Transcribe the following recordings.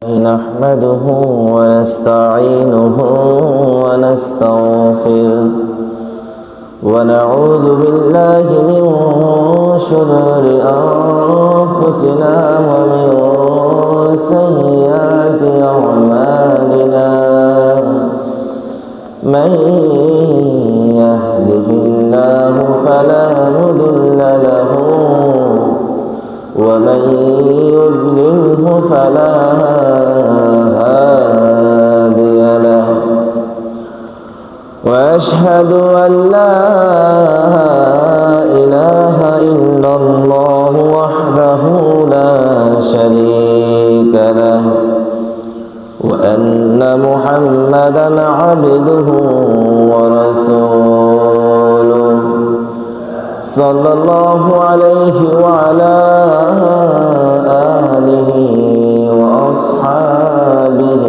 نحمده ونستعينه ونستغفره ونعوذ بالله من شرور أنفسنا ومن سيئات أعمالنا من يهده الله فلا مضل له ومن يضلله فلا هادي له وأشهد أن لا إله إلا الله وحده لا شريك له وأن محمدا عبده ورسوله صلى الله عليه وعلى آله وأصحابه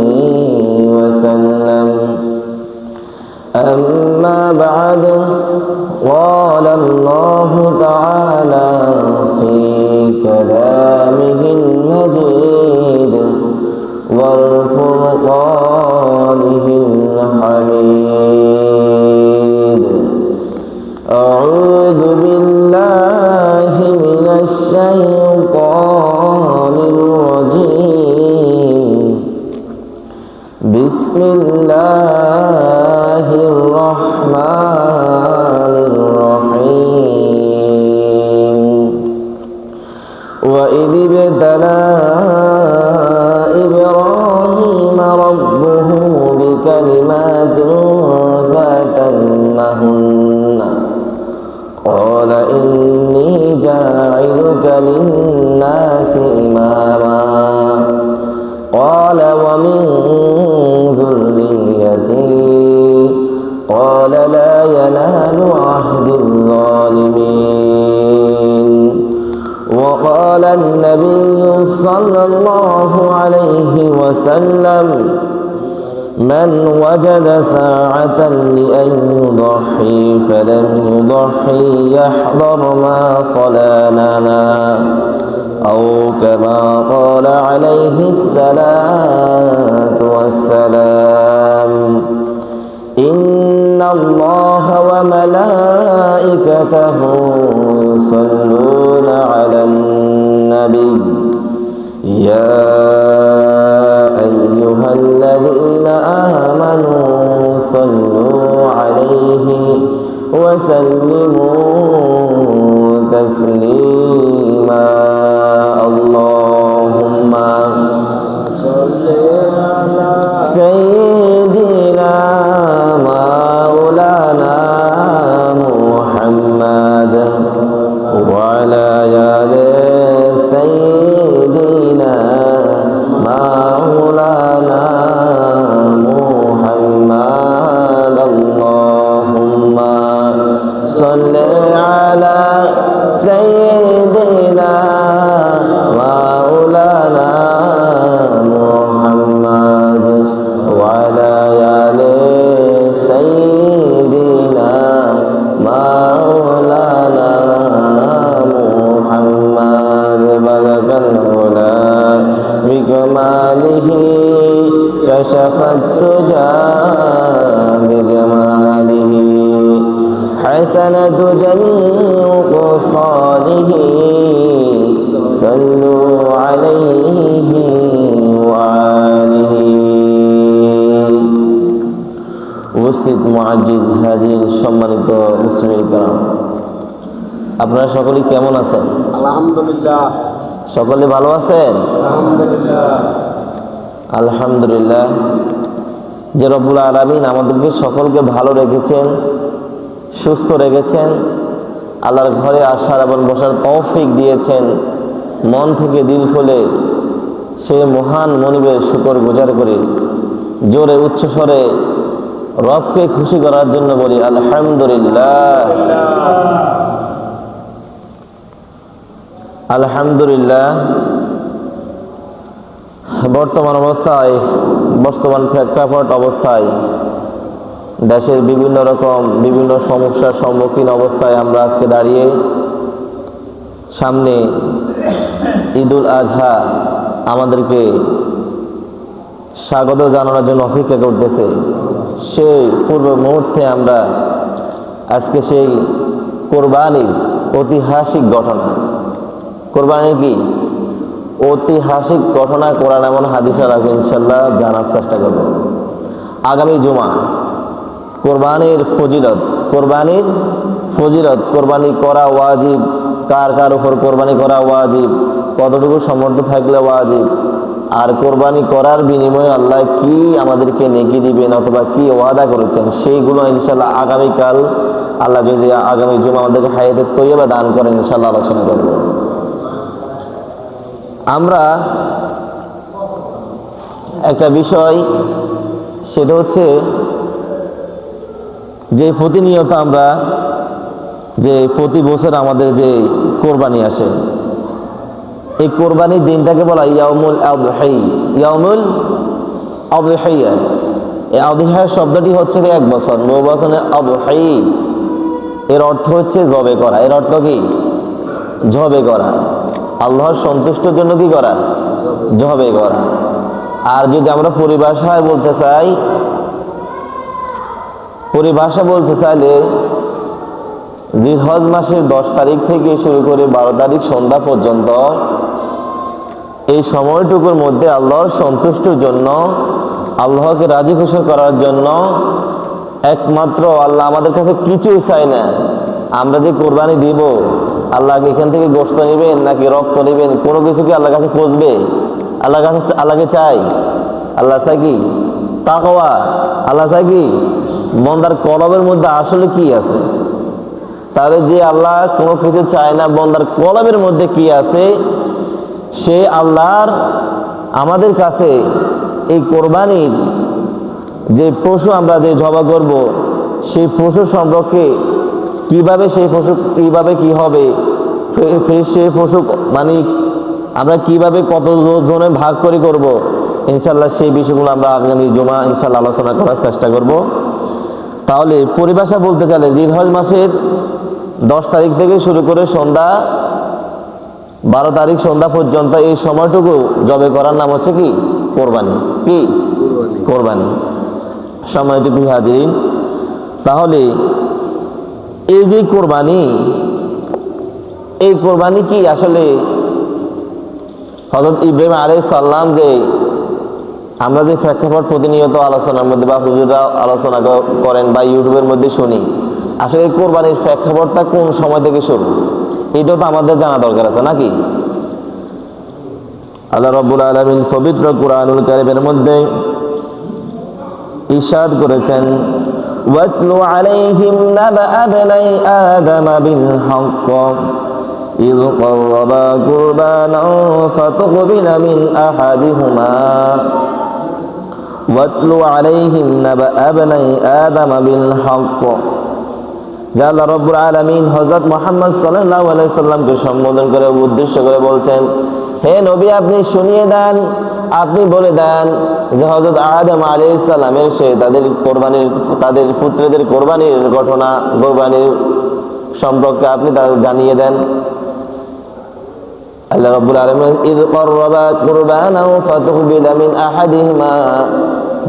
وسلم أما بعد قال الله تعالى في كلامه المجيد والفرقانه الحميد أعوذ بالله من الشيطان الرجيم بسم الله الرحمن الرحيم وإذ ابتلى إبراهيم ربه بكلمات فأتمهن قال إني جاعلك للناس إماما قال ومن ذريتي قال لا ينال عهد الظالمين وقال النبي صلى الله عليه وسلم من وجد ساعة لأن يضحي فلم يضحي يحضر ما صلاننا أو كما قال عليه الصلاة والسلام إن الله وملائكته يصلون على النبي يا أيها الذين آمنوا صلوا عليه وسلموا تسليما اللهم صل على سيدنا مولانا محمد وعلى آل سيدنا مولانا محمد اللهم صل على سيدنا مولانا محمد وعلى آل سيدنا مولانا محمد بلغ العلا بكماله كشف الدجى بجماله حسنة جميع خصاله صلوا عليه وآله উপস্থিত মুআজ্জিজ হাজির সম্মানিত মুসলিম کرام আপনারা সকলে কেমন আছেন? আলহামদুলিল্লাহ। সকলে ভালো আছেন? আলহামদুলিল্লাহ। আলহামদুলিল্লাহ যে রব্বুল আলামিন আমাদেরকে সকলকে ভালো রেখেছেন, সুস্থ রেখেছেন, আল্লাহর ঘরে আসার এবং বসার তৌফিক দিয়েছেন। মন থেকে দিল খুলে সেই মহান মনিবের শুকর গুজার করি, জোরে উচ্চ স্বরে রবকে খুশি করার জন্য বলি আলহামদুলিল্লাহ। আলহামদুলিল্লাহ। বর্তমান প্রেক্ষাপট অবস্থায় দেশের বিভিন্ন সমস্যার সম্মুখীন অবস্থায় আমরা আজকে দাঁড়িয়ে সামনে ঈদুল আজহা আমাদেরকে স্বাগত জানানোর জন্য অপেক্ষা করতেছে। সেই পূর্ব মুহূর্তে আমরা আজকে সেই কোরবানির ঐতিহাসিক ঘটনা, কোরবানির কি ঐতিহাসিক ঘটনা কোরআন এমন হাদিসে রাখবে ইনশাল্লাহ জানার চেষ্টা করব। আগামী জুমা কোরবানির ফজিলত, কোরবানি করা ওয়াজিব, কার কার উপর কোরবানি করা ওয়াজিব, কতটুকু সামর্থ্য থাকলে ওয়াজিব, আর কোরবানি করার বিনিময়ে আল্লাহ কি আমাদেরকে নেকি দিবেন অথবা কি ওয়াদা করেছেন, সেইগুলো ইনশাল্লাহ আগামীকাল আল্লাহ যদি আগামী জুমা আমাদেরকে হায়াতে তৈয়বা দান করেন ইনশাল্লাহ আলোচনা করব। আমরা একটা বিষয়, সেটা হচ্ছে যে প্রতিনিয়ত আমরা যে প্রতি বছর আমাদের যে কোরবানি আসে, এই কোরবানির দিনটাকে বলা ইয়াউমুল আযহিয়া। এই আযহিয়া শব্দটি হচ্ছে এক বছর, 9 বছরের আযহি, এর অর্থ হচ্ছে জবে করা। এর অর্থ কি? জবে করা, আল্লাহর সন্তুষ্টির জন্য কি করা? জবে করা। আর যদি আমরা পরিভাষায় বলতে চাইলে জিলহজ মাসের 10 তারিখ থেকে শুরু করে 12 তারিখ সন্ধ্যা পর্যন্ত এই সময়টুকুর মধ্যে আল্লাহর সন্তুষ্টির জন্য, আল্লাহকে রাজি খুশি করার জন্য, একমাত্র আল্লাহ আমাদের কাছে কিছুই চাই না। আমরা যে কোরবানি দিব, আল্লাহ এখান থেকে গোশত নেবেন নাকি রক্ত নেবেন, কোনো কিছু কি আল্লাহর কাছে খুঁজবে? আল্লাহকে চাই। আল্লাহ চাই কি? তাকওয়া। আল্লাহ চাই কি? বন্দার কলবের মধ্যে আসলে কি আছে। তাহলে যে আল্লাহ কোনো কিছু চায় না, বন্দার কলবের মধ্যে কি আছে, সে আল্লাহর আমাদের কাছে এই কোরবানির যে পশু আমরা যে জবা করব, সেই পশু সম্পর্কে কিভাবে, সেই পশু কিভাবে কি হবে, সেই পশু মানে আমরা কিভাবে কত জনে ভাগ করে করব, ইনশাল্লাহ সেই বিষয়গুলো আমরা আগামী জুমা ইনশাল্লাহ আলোচনা করার চেষ্টা করব। তাহলে পরিভাষা বলতে চাইলে জিলহজ মাসের 10 তারিখ থেকে শুরু করে সন্ধ্যা 12 তারিখ সন্ধ্যা পর্যন্ত এই সময়টুকু জবে করার নাম হচ্ছে কি? কোরবানি। কি? কোরবানি। সম্মানিত প্রিয় হাজিরিন, তাহলে এই যে কোরবানি, এই কোরবানি কি আসলে হযরত ইব্রাহিম আলাইহিস সালাম যে আমরা যে প্রেক্ষাপট প্রতিনিয়ত আলোচনার মধ্যে বা হুজুররা আলোচনা করেন বা ইউটিউবের মধ্যে শুনি, আসলে এই কোরবানির প্রেক্ষাপটটা কোন সময় থেকে শুরু, এটাও তো আমাদের জানা দরকার আছে নাকি? আল্লাহ রাব্বুল আলামিন পবিত্র কুরআনুল কারীমের মধ্যে ইরশাদ করেছেন, ওয়াতলু আলাইহিম নাবা বনি আদম বিল হক إذ قربا قربانا فتقبل من أحدهما واتل عليهم نبأ بني آدم بالحق। যা আল্লাহ রাব্বুল আলামিন হযরত মুহাম্মদ সাল্লাল্লাহু আলাইহি সাল্লামকে সম্বোধন করে উদ্দেশ্য করে বলছেন, হে নবী, আপনি শুনিয়ে দেন, আপনি বলে দেন যে হযরত আদম আলাইহিস সালামের সে তাদের পুত্রদের কোরবানির ঘটনা, কোরবানির সম্পর্কে আপনি তাদের জানিয়ে দেন। আল্লাহ রাব্বুল আলামিন ইয ক্বাররাবা কুরবানাও ফাতুকবিলা মিন আহাদিহিমা,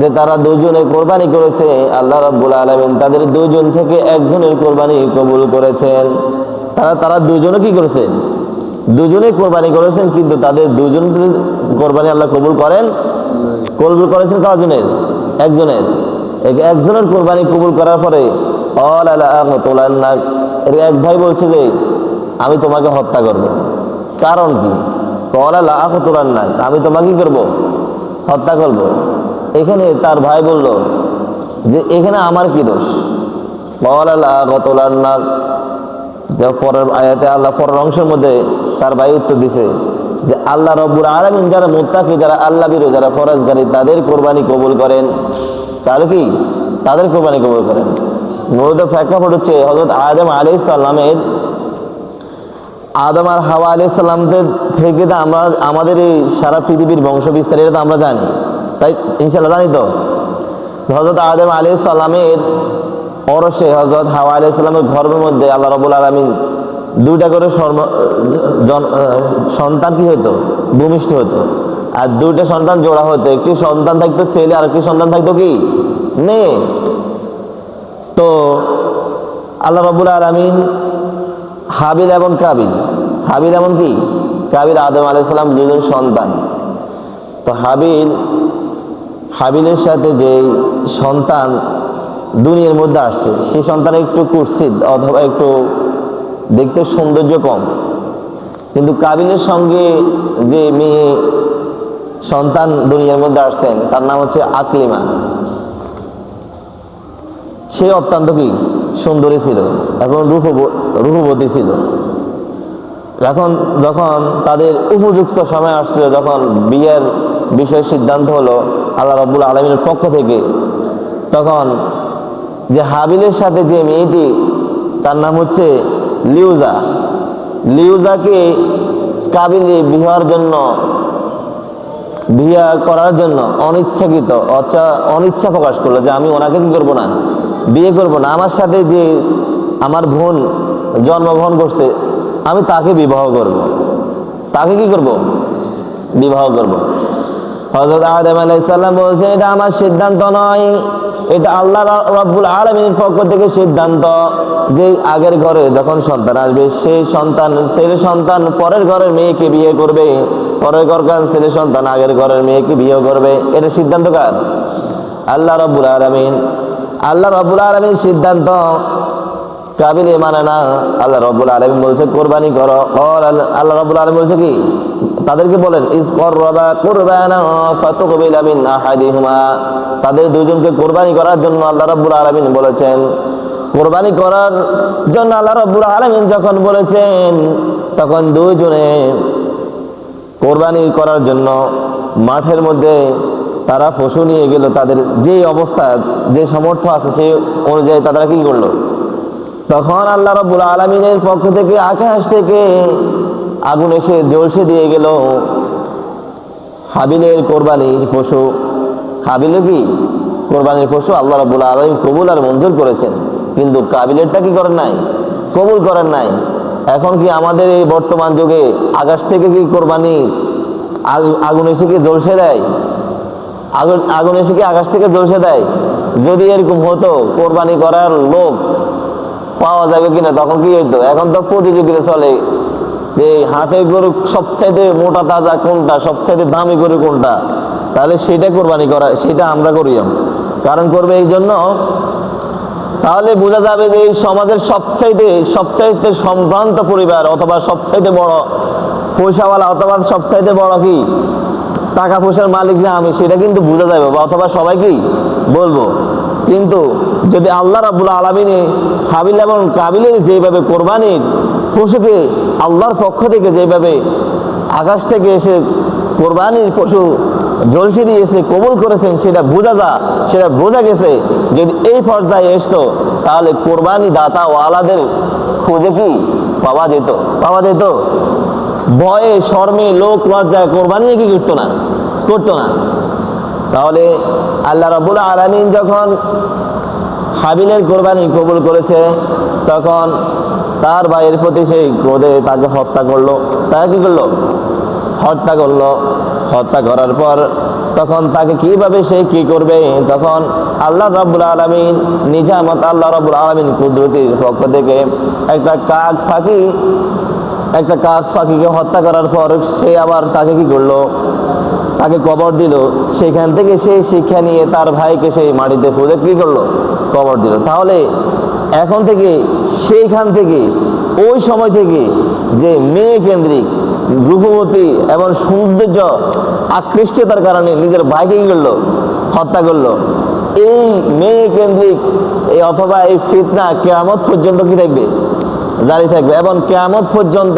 যে তারা দুজনে কোরবানি করেছে, আল্লাহ রাব্বুল আলামিন তাদের দুজন থেকে একজনের কোরবানি কবুল করেছেন। তারা দুজনে কি করেছেন? দুজনে কোরবানি করেছেন, কিন্তু তাদের দুজনের কোরবানি আল্লাহ কবুল করেছেন কজনের? একজনের কোরবানি কবুল করার পরে এক ভাই বলছে যে আমি তোমাকে হত্যা করব। কারণ কি? আমি তোমাকে কি করব? হত্যা করব। এখানে তার ভাই বলল যে এখানে আমার কি দোষ? পরের আয়াতে আল্লাহ পরের অংশের মধ্যে তার ভাই উত্তর দিছে যে আল্লাহ রাব্বুল আলামিন যারা মুত্তাকি, যারা আল্লাহ ভীরু, যারা ফরজগারী, তাদের কোরবানি কবুল করেন। তাহলে কি? তাদের কোরবানি কবুল করেন। মূলত প্রেক্ষাপট হচ্ছে হযরত আদম আলাইহিস সালামের, আদম আর হাওয়া আলাইহিস সালামদের থেকে তো আমাদের এই সারা পৃথিবীর বংশ বিস্তার, এটা তো আমরা জানি, তাই ইনশাআল্লাহ জানি তো। হযরত আদম আলাইহিস সালামের অরসে হযরত হাওয়া আলাইহিস সালামের গর্ভের মধ্যে আল্লাহ রাব্বুল আলামিন 2টা করে সন্তান কি হতো? ভূমিষ্ঠ হতো। আর দুইটা সন্তান জোড়া হতো, একটি সন্তান থাকতো ছেলে আর একটি সন্তান থাকতো কি মেয়ে। তো আল্লাহ রাব্বুল আলামিন হাবিল এবং কাবিল, হাবিল এমন কি কাবিল, আদম আলাইহিস সালাম দুজন সন্তান। তো হাবিলের সাথে যে সন্তান দুনিয়ার মধ্যে আসছে, সেই সন্তান একটু কুৎসিত অথবা একটু দেখতে সৌন্দর্য কম, কিন্তু কাবিলের সঙ্গে যে মেয়ে সন্তান দুনিয়ার মধ্যে আসছেন তার নাম হচ্ছে আকলিমা। সে অত্যন্ত কি সুন্দরী ছিল এবং রূপবতী ছিল। যখন তাদের উপযুক্ত সময় আসছিল, যখন বিয়ের বিষয় সিদ্ধান্ত হলো আল্লাহ রাব্বুল আলামিনের পক্ষ থেকে, তখন যে হাবিলের সাথে যে মেয়েটি, তার নাম হচ্ছে লিউজাকে কাবিলে বিয়া করার জন্য অনিচ্ছা প্রকাশ করলো যে আমি ওনাকে কি করবো না, বিয়ে করবো না, আমার সাথে যে আমার বোন জন্মগ্রহণ করছে আমি তাকে বিবাহ করব, তাকে কি করব, বিবাহ করব। হযরত আদম আলাইহিস সালাম বলছেন এটা আমার সিদ্ধান্ত নয়, এটা আল্লাহ রাব্বুল আলামিনের পক্ষ থেকে সিদ্ধান্ত যে আগের ঘরে যখন সন্তান আসবে সেই সন্তান ছেলে সন্তান পরের ঘরের মেয়েকে বিয়ে করবে, পরের ঘরকার ছেলে সন্তান আগের ঘরের মেয়েকে বিয়ে করবে। এটা সিদ্ধান্ত কার? আল্লাহ রাব্বুল আলামিন। আল্লাহ রাব্বুল আলামিনের সিদ্ধান্ত কাবিলে মানে না। আল্লাহ রাব্বুল আলামিন বলছে কুরবানি করো। আল্লাহ রাব্বুল আলামিন বলছে কি, তাদেরকে বলেন ইজ করবা কুরবানা ফাতুকবিলা মিন আহাদিহুমা, তাদের দুজনকে কুরবানি করার জন্য আল্লাহ রাব্বুল আলামিন বলেছেন। কুরবানি করার জন্য আল্লাহ রাব্বুল আলামিন যখন বলেছেন, তখন দুইজনে কুরবানি করার জন্য মাঠের মধ্যে তারা পশু নিয়ে গেল। তাদের যে অবস্থা, যে সামর্থ্য আছে সেই অনুযায়ী তারা কি করলো, তখন আল্লাহ রাব্বুল আলামিনের পক্ষ থেকে আকাশ থেকে আগুন এসে জ্বলসে দিয়ে গেল হাবিলের কোরবানির পশু। হাবিলের কি কোরবানির পশু আল্লাহ রাব্বুল আলামিন কবুল আর মঞ্জুর করেছেন, কিন্তু কাবিলেরটা কি করেন নাই, কবুল করেন নাই। এখন কি আমাদের এই বর্তমান যুগে আকাশ থেকে কি কোরবানি আগুন এসে কি জ্বলসে দেয়? আগুন এসে কি আকাশ থেকে জ্বলসে দেয়? যদি এরকম হতো কোরবানি করার লোক পাওয়া যাবে কিনা, তখন কি হইতো? এখন তো প্রতিযোগিতা চলে যে হাটে গরু সবচাইতে মোটা তাজা কোনটা, সবচাইতে দামি গরু কোনটা, তাহলে সেটা কোরবানি করা, সেটা আমরা করি। কারণ করবে এই জন্য, তাহলে বোঝা যাবে যে এই সমাজের সবচাইতে সম্ভ্রান্ত পরিবার অথবা সবচাইতে বড় পয়সাওয়ালা অথবা সবচাইতে বড় কি টাকা পয়সার মালিক না আমি, সেটা কিন্তু বোঝা যাবে অথবা সবাই কি বলবো। কিন্তু যদি আল্লাহ রাব্বুল আলামিন হাবিল এবং কাবিলের যেভাবে কোরবানির পশুকে আল্লাহর পক্ষ থেকে যেভাবে আকাশ থেকে এসে কোরবানির পশু জ্বলসে দিয়েছে, কবুল করেছেন, সেটা বোঝা গেছে। যদি এই পর্যায়ে আসতো তাহলে কোরবানি দাতা ওয়ালাদের খুঁজে কি পাওয়া যেত? ভয়ে শর্মে লোক লজ্জায় কোরবানি কি করতো না। তাহলে আল্লাহ রাব্বুল আলামিন যখন হাবিলের কোরবানি কবুল করেছে, তখন তার ভাইয়ের প্রতি সেই ক্রোধে তাকে হত্যা করলো। তাকে কি করলো? হত্যা করার পর তখন তাকে কিভাবে সে কি করবে, তখন আল্লাহ রাব্বুল আলামিন নিজামত, আল্লাহ রাব্বুল আলামিন কুদরতির পক্ষ থেকে একটা কাক পাখিকে হত্যা করার পর সে আবার তাকে কি করলো, তাকে কবর দিল। সেখান থেকে সেই শিক্ষা নিয়ে তার ভাইকে সেই মাটিতে পুঁতে কি করলো, কবর দিল। তাহলে এখন থেকে সেইখান থেকে ওই সময় থেকে যে মেয়ে কেন্দ্রিক রূপবতী এবং সৌন্দর্য আকৃষ্টতার কারণে নিজের ভাইকে কি করলো, হত্যা করলো, এই মেয়ে কেন্দ্রিক অথবা এই ফিতনা কিয়ামত পর্যন্ত কি থাকবে, জারি থাকবে। এবং কিয়ামত পর্যন্ত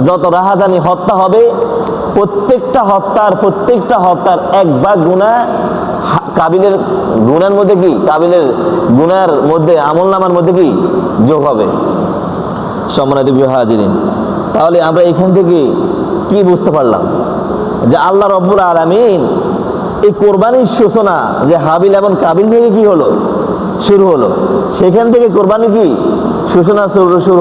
যত রাহাজানি হত্যা হবে, প্রত্যেকটা হত্যার এক ভাগ গুনাহ কাবিলের গুনার মধ্যে কি, কাবিলের গুনার মধ্যে আমলনামার মধ্যে কি যোগ হবে। সম্মানিত হাজিরিন, তাহলে আমরা এখান থেকে কি বুঝতে পারলাম যে আল্লাহ রাব্বুল আলামিন এই কোরবানির সূচনা যে হাবিল এবং কাবিল থেকে কি হলো, শুরু হলো, সেখান থেকে কোরবানি কি সূচনা শুরু